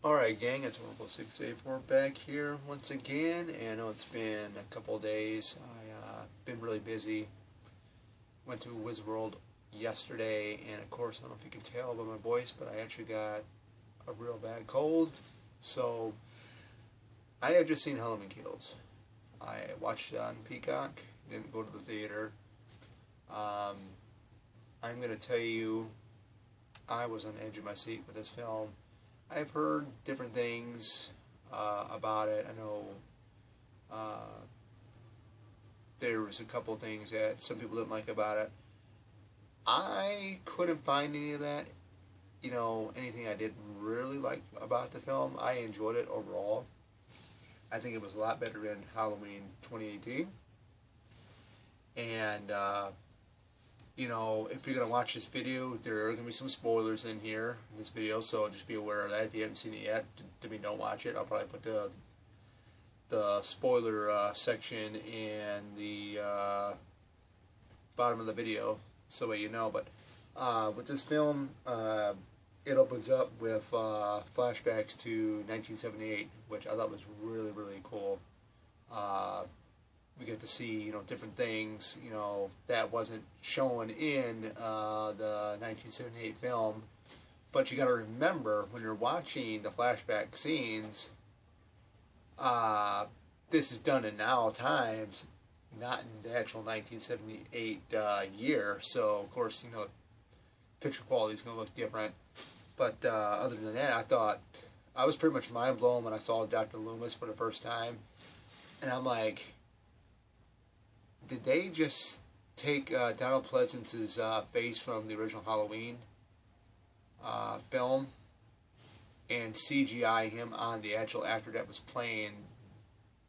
Alright gang, it's Oracle684 back here once again, and I know it's been a couple of days. I've been really busy. Went to Wizworld yesterday, and of course, I don't know if you can tell by my voice, but I actually got a real bad cold. So, I had just seen Halloween Kills. I watched it on Peacock, didn't go to the theater. I'm going to tell you, I was on the edge of my seat with this film. I've heard different things about it. I know there was a couple of things that some people didn't like about it. I couldn't find any of that. You know, anything I didn't really like about the film. I enjoyed it overall. I think it was a lot better than Halloween 2018. And you know, if you're going to watch this video, there are going to be some spoilers in here, in this video, so just be aware of that. If you haven't seen it yet, don't watch it. I'll probably put the spoiler section in the bottom of the video, so that you know. But with this film, it opens up with flashbacks to 1978, which I thought was really, really cool. We get to see, you know, different things, you know, that wasn't shown in the 1978 film. But you got to remember, when you're watching the flashback scenes, this is done in now times, not in the actual 1978 year. So, of course, you know, picture quality is going to look different. But other than that, I thought, I was pretty much mind blown when I saw Dr. Loomis for the first time. And I'm like, did they just take Donald Pleasence's face from the original Halloween film and CGI him on the actual actor that was playing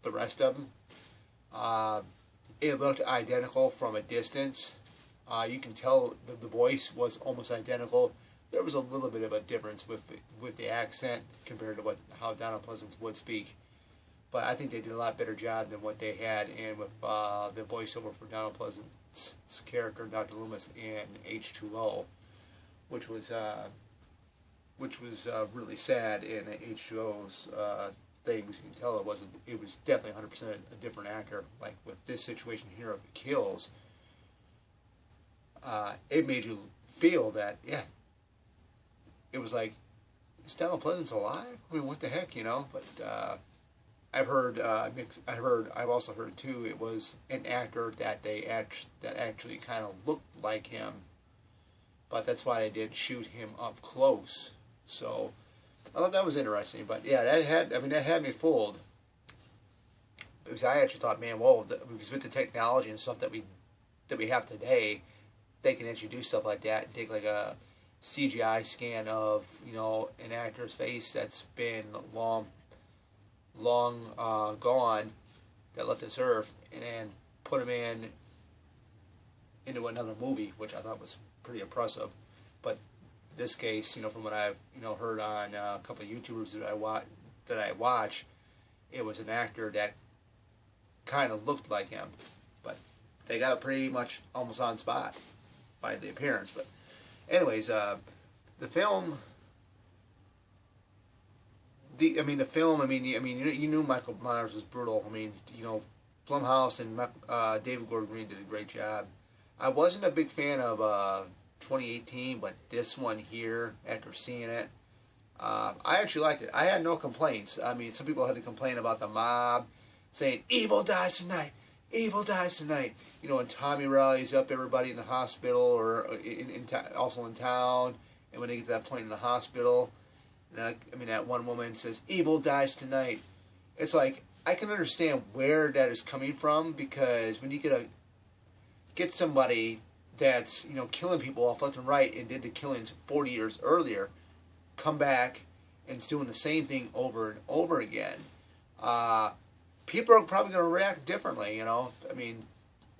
the rest of them? It looked identical from a distance. You can tell the voice was almost identical. There was a little bit of a difference with the accent compared to how Donald Pleasence would speak. But I think they did a lot better job than what they had in with the voiceover for Donald Pleasence's character, Dr. Loomis, in H2O, which was really sad. In H2O's things, you can tell it was definitely 100% a different actor. Like with this situation here of the kills, it made you feel that, yeah, it was like, is Donald Pleasence alive? I mean, what the heck, you know? But I've also heard too, it was an actor that actually kind of looked like him, but that's why they didn't shoot him up close. So I thought that was interesting. But yeah, that had me fooled, because I actually thought, man, whoa, because with the technology and stuff that we have today, they can actually do stuff like that and take like a CGI scan of, you know, an actor's face that's been long gone, that left this earth, and then put him into another movie, which I thought was pretty impressive. But in this case, you know, from what I've heard on a couple of YouTubers that I watch, it was an actor that kind of looked like him, but they got it pretty much almost on spot by the appearance. But anyways, the film. You knew Michael Myers was brutal. I mean, you know, Blumhouse and David Gordon Green did a great job. I wasn't a big fan of 2018, but this one here, after seeing it, I actually liked it. I had no complaints. I mean, some people had to complain about the mob saying, "Evil dies tonight, evil dies tonight." You know, and Tommy rallies up everybody in the hospital, or also in town, and when they get to that point in the hospital, that one woman says, "Evil dies tonight." It's like, I can understand where that is coming from, because when you get somebody that's, you know, killing people off left and right and did the killings 40 years earlier, come back and is doing the same thing over and over again, people are probably going to react differently. You know, I mean,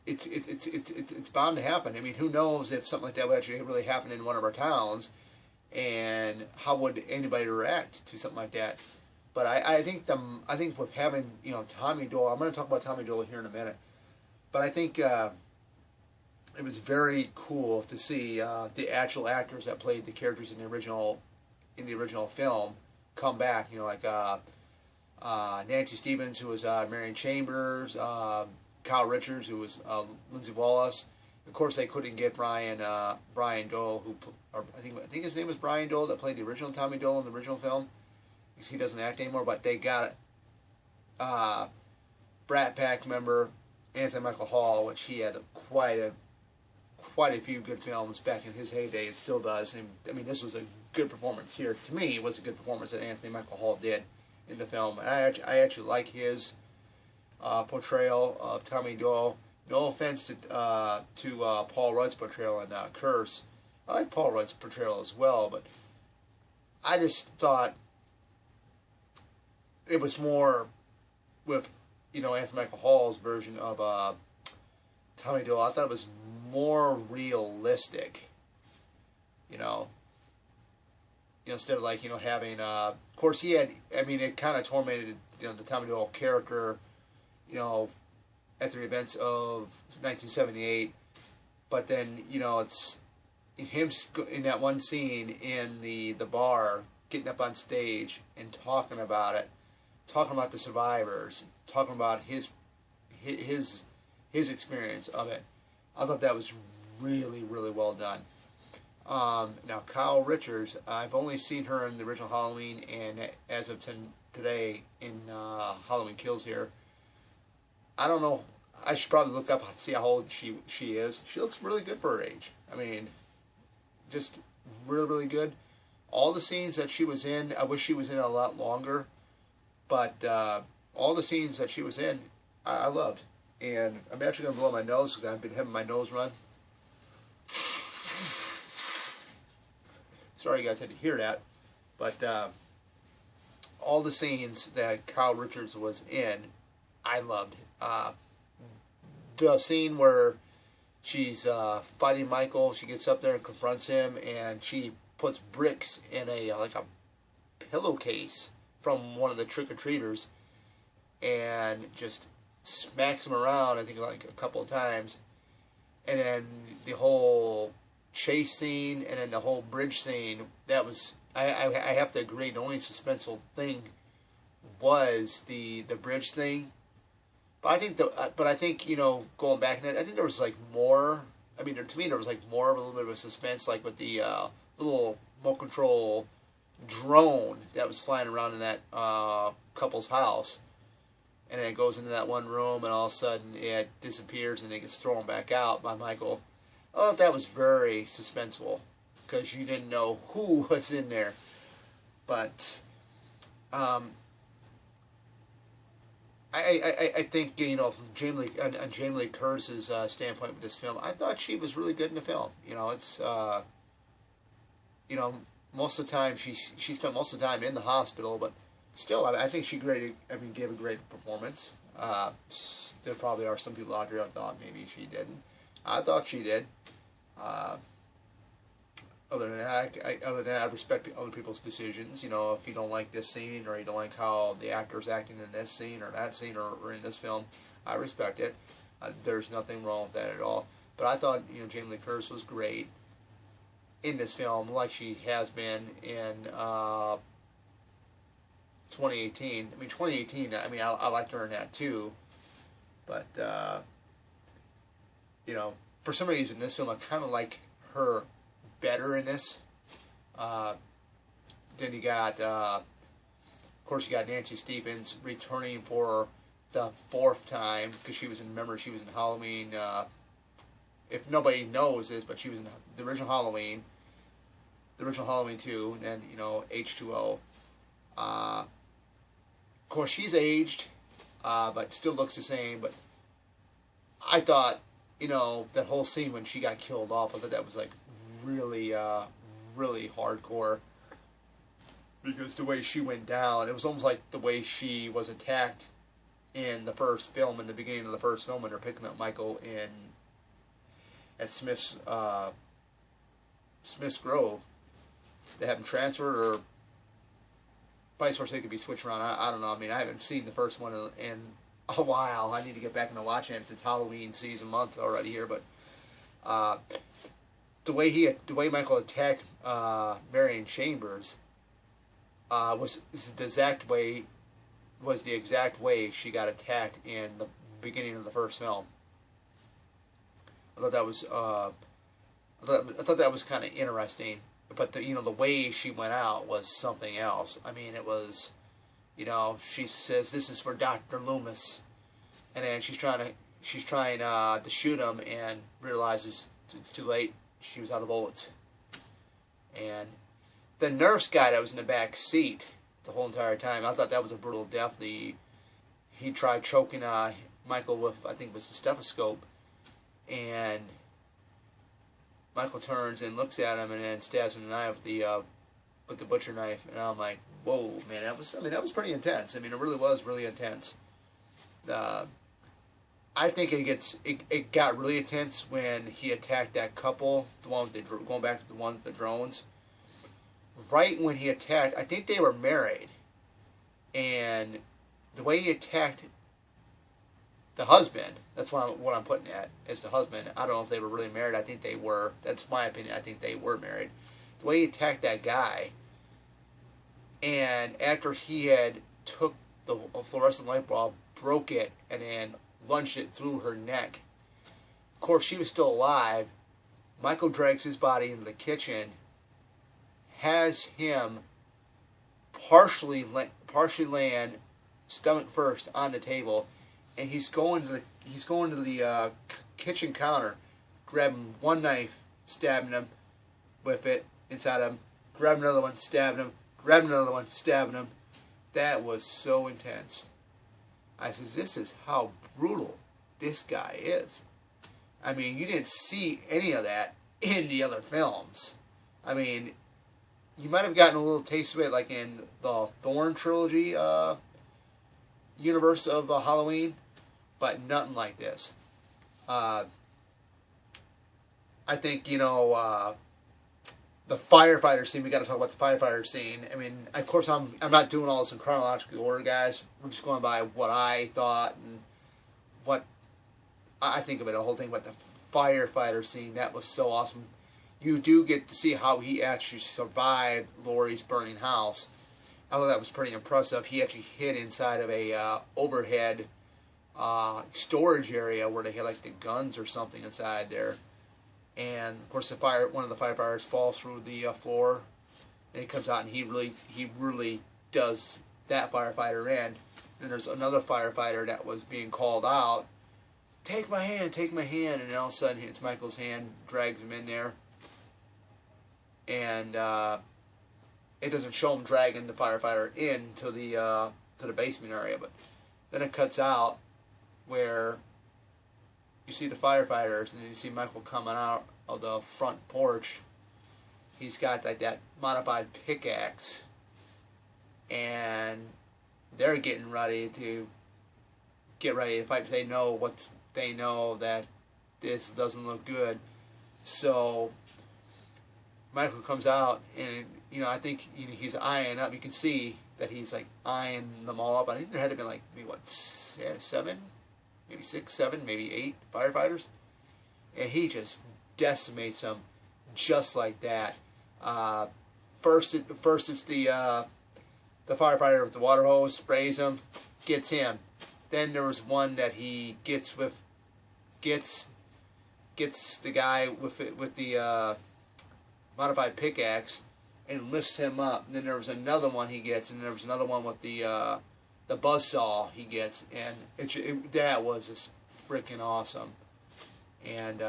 it's bound to happen. I mean, who knows if something like that would actually really happen in one of our towns, and how would anybody react to something like that? But I think with having, you know, Tommy Doyle, I'm going to talk about Tommy Doyle here in a minute, but I think it was very cool to see the actual actors that played the characters in the original film come back. You know, like Nancy Stevens, who was Marion Chambers, Kyle Richards, who was Lindsay Wallace. Of course, they couldn't get Brian Dole, I think his name was Brian Dole, that played the original Tommy Doyle in the original film, because he doesn't act anymore. But they got Brat Pack member Anthony Michael Hall, which he had quite a few good films back in his heyday, and still does. And I mean, this was a good performance here. To me, it was a good performance that Anthony Michael Hall did in the film. And I actually like his portrayal of Tommy Doyle. No offense to Paul Rudd's portrayal in Curse. I like Paul Rudd's portrayal as well, but I just thought it was more with, you know, Anthony Michael Hall's version of Tommy Doyle. I thought it was more realistic, you know, instead of, like, you know, having, of course he had, I mean, it kind of tormented, you know, the Tommy Doyle character, you know, at the events of 1978, but then, you know, it's him in that one scene in the bar, getting up on stage and talking about it, talking about the survivors, talking about his experience of it. I thought that was really, really well done. Now, Kyle Richards, I've only seen her in the original Halloween, and as of today in Halloween Kills here. I don't know. I should probably look up and see how old she is. She looks really good for her age. I mean, just really, really good. All the scenes that she was in, I wish she was in a lot longer. But all the scenes that she was in, I loved. And I'm actually going to blow my nose because I've been having my nose run. Sorry you guys had to hear that. But all the scenes that Kyle Richards was in, I loved. The scene where she's fighting Michael, she gets up there and confronts him, and she puts bricks in like a pillowcase from one of the trick-or-treaters and just smacks him around, I think, like a couple of times. And then the whole chase scene and then the whole bridge scene, that was, I have to agree, the only suspenseful thing was the bridge thing. But I think, you know, going back, I think there was like more. I mean, to me, there was like more of a little bit of a suspense, like with the little remote control drone that was flying around in that couple's house, and then it goes into that one room, and all of a sudden it disappears, and it gets thrown back out by Michael. I thought that was very suspenseful because you didn't know who was in there, but. I think, you know, from Jamie Lee Curtis's standpoint with this film, I thought she was really good in the film. You know, it's, you know, most of the time, she spent most of the time in the hospital, but still, I think she gave a great performance. There probably are some people out there that thought maybe she didn't. I thought she did. Other than that, I respect other people's decisions. You know, if you don't like this scene, or you don't like how the actor's acting in this scene, or that scene, or in this film, I respect it. There's nothing wrong with that at all. But I thought, you know, Jamie Lee Curtis was great in this film, like she has been in 2018. I mean, 2018, I mean, I liked her in that too. But, you know, for some reason, in this film, I kind of like her better in this. Then you got, of course, you got Nancy Stevens returning for the 4th time, because she was in Halloween, if nobody knows this, but she was in the original Halloween 2, and then, you know, H2O. Of course, she's aged, but still looks the same. But I thought, you know, that whole scene when she got killed off, I thought that was like really, really hardcore, because the way she went down, it was almost like the way she was attacked in the first film, in the beginning of the first film, when they're picking up Michael at Smith's Grove. They have him transferred, or vice versa, they could be switched around. I don't know. I mean, I haven't seen the first one in a while. I need to get back into watching it. It's Halloween season month already here, but the way Michael attacked Marion Chambers, was the exact way she got attacked in the beginning of the first film. I thought that was I thought that was kind of interesting. But the way she went out was something else. I mean, it was, she says this is for Dr. Loomis, and then she's trying to shoot him and realizes it's too late. She was out of bullets. And the nurse guy that was in the back seat the whole entire time, I thought that was a brutal death. He tried choking Michael with, I think it was the stethoscope, and Michael turns and looks at him and then stabs him in the eye with the butcher knife. And I'm like, whoa, man, that was pretty intense. I mean, it really was really intense. I think it got really intense when he attacked that couple, the one with going back to the one with the drones. Right when he attacked, I think they were married, and the way he attacked the husband, that's what I'm putting at, is the husband. I don't know if they were really married. I think they were. That's my opinion. I think they were married. The way he attacked that guy, and after he had took the fluorescent light bulb, broke it, and then lunged it through her neck. Of course, she was still alive. Michael drags his body into the kitchen, has him partially land stomach first on the table, and he's going to the kitchen counter, grabbing one knife, stabbing him with it inside him, grabbing another one, stabbing him, grabbing another one, stabbing him. That was so intense. I says, this is how brutal this guy is. I mean, you didn't see any of that in the other films. I mean, you might have gotten a little taste of it like in the Thorn trilogy universe of Halloween, but nothing like this. I think, the firefighter scene, we got to talk about the firefighter scene. I mean, of course, I'm not doing all this in chronological order, guys. We're just going by what I thought and what I think of it, the whole thing. But the firefighter scene, that was so awesome. You do get to see how he actually survived Laurie's burning house. I thought that was pretty impressive. He actually hid inside of a overhead storage area where they had like the guns or something inside there. And of course, one of the firefighters falls through the floor, and he comes out, and he really does that firefighter in. Then there's another firefighter that was being called out. Take my hand, and then all of a sudden, it's Michael's hand, drags him in there. And it doesn't show him dragging the firefighter into the basement area, but then it cuts out where you see the firefighters, and then you see Michael coming out of the front porch. He's got that modified pickaxe, and they're getting ready to fight. They know that this doesn't look good, so Michael comes out, and I think he's eyeing up. You can see that he's like eyeing them all up. I think there had to be like maybe 7, maybe 6, 7, maybe 8 firefighters, and he just decimates them just like that. First it's the firefighter with the water hose, sprays him, gets him. Then there was one that he gets the guy with the modified pickaxe and lifts him up. And then there was another one he gets, and there was another one with the buzzsaw he gets, and that was just freaking awesome. And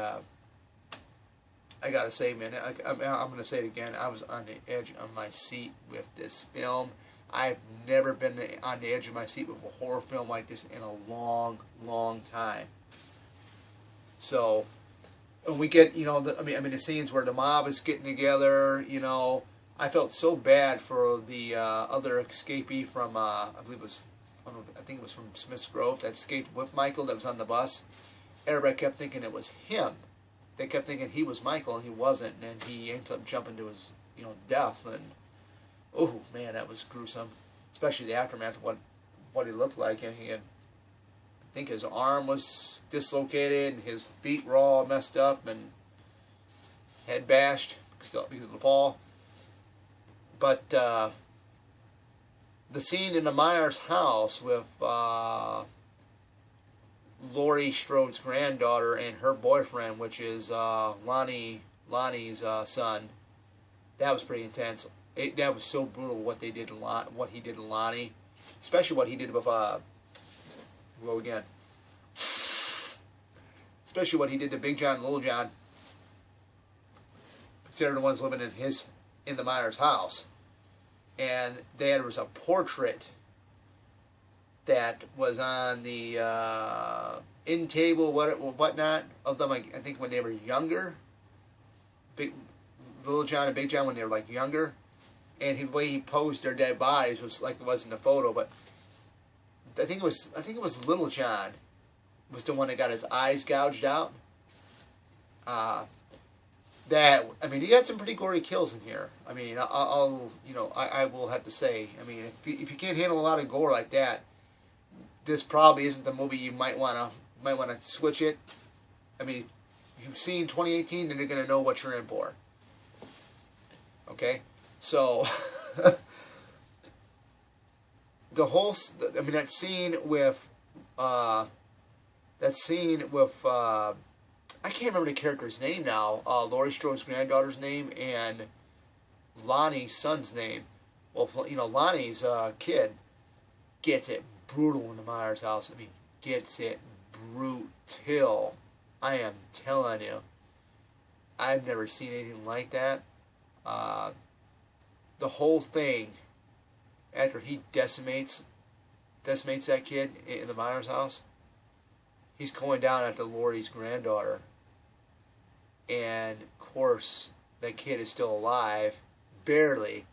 I gotta say, man, I'm gonna say it again. I was on the edge of my seat with this film. I've never been on the edge of my seat with a horror film like this in a long, long time. So, when we get, the scenes where the mob is getting together, I felt so bad for the other escapee from, I think it was from Smith's Grove, that escaped with Michael that was on the bus. Everybody kept thinking it was him. They kept thinking he was Michael, and he wasn't, and then he ends up jumping to his, death, and oh man, that was gruesome, especially the aftermath of what he looked like. And he had, I think his arm was dislocated, and his feet were all messed up, and head bashed because of the fall. But the scene in the Myers house with Laurie Strode's granddaughter and her boyfriend, which is Lonnie's son, that was pretty intense. That was so brutal what they did, what he did to Lonnie, especially what he did with especially what he did to Big John and Little John. Considered the ones living in the Myers house, and there was a portrait that was on the end table, whatnot, of them. I think when they were younger, Little John and Big John, when they were like younger, and the way he posed their dead bodies was like it was in the photo. But I think it was Little John was the one that got his eyes gouged out. I mean, he got some pretty gory kills in here. I mean, I will have to say, I mean, if you can't handle a lot of gore like that, this probably isn't the movie you might wanna switch it. I mean, if you've seen 2018, then you're gonna know what you're in for. Okay, so that scene with I can't remember the character's name now. Laurie Strode's granddaughter's name and Lonnie's son's name. Well, Lonnie's kid gets it brutal in the Myers house. I mean, gets it brutal. I am telling you. I've never seen anything like that. The whole thing, after he decimates that kid in the Myers house, he's going down after Laurie's granddaughter. And, of course, that kid is still alive, barely.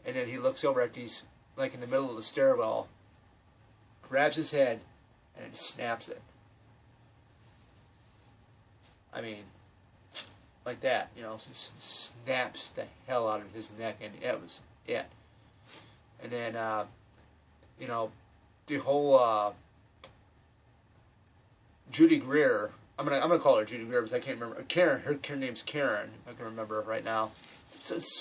And then he looks over after he's, like, in the middle of the stairwell, grabs his head, and snaps it. I mean, like that, snaps the hell out of his neck, and that was it. And then, the whole, Judy Greer, I'm gonna call her Judy Greer because I can't remember. Karen, her name's Karen. I can remember right now. It's just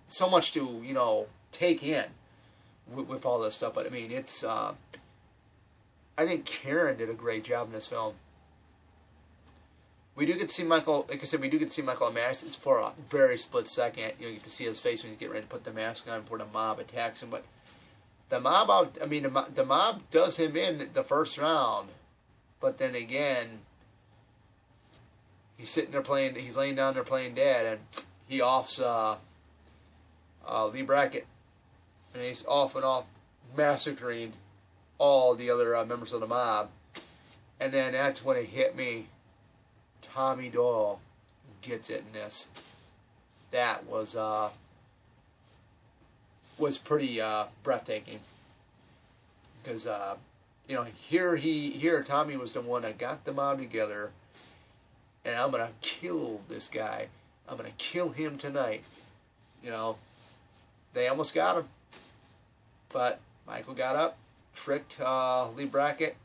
so much to take in with all this stuff. But I mean, it's I think Karen did a great job in this film. We do get to see Michael. Like I said, we do get to see Michael unmasked. It's for a very split second. You get to see his face when he's getting ready to put the mask on before the mob attacks him. But the mob does him in the first round. But then again, he's laying down there playing dead, and he offs Lee Brackett, and he's off massacring all the other members of the mob. And then that's when it hit me. Tommy Doyle gets it in this. That was pretty breathtaking, because here Tommy was the one that got the mob together, and I'm gonna kill this guy. I'm gonna kill him tonight. They almost got him, but Michael got up, tricked Lee Brackett,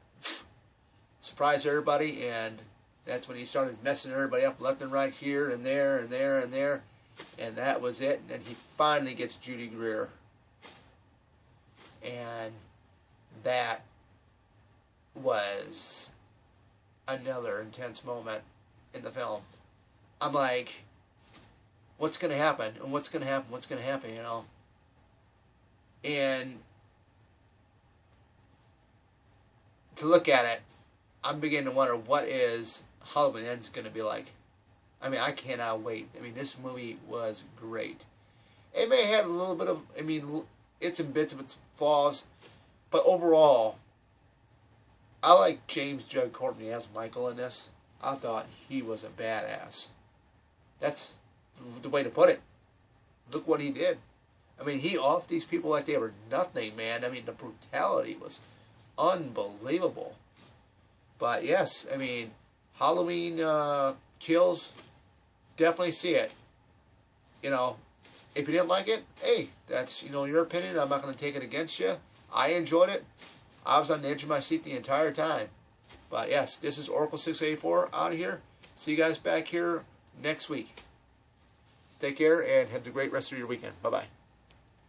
surprised everybody, and that's when he started messing everybody up left and right, here and there and there and there, and that was it. And then he finally gets Judy Greer, and that was another intense moment in the film. I'm like, what's going to happen? And what's going to happen? What's going to happen, And to look at it, I'm beginning to wonder what is Halloween Ends going to be like. I mean, I cannot wait. I mean, this movie was great. It may have a little bit of, it's in bits of its flaws, but overall, I like James Judd Courtney as Michael in this. I thought he was a badass. That's the way to put it. Look what he did. I mean, he offed these people like they were nothing, man. I mean, the brutality was unbelievable. But yes, I mean, Halloween Kills, definitely see it. If you didn't like it, hey, that's, your opinion. I'm not going to take it against you. I enjoyed it. I was on the edge of my seat the entire time. But yes, this is Oracle 684 out of here. See you guys back here next week. Take care and have the great rest of your weekend. Bye-bye.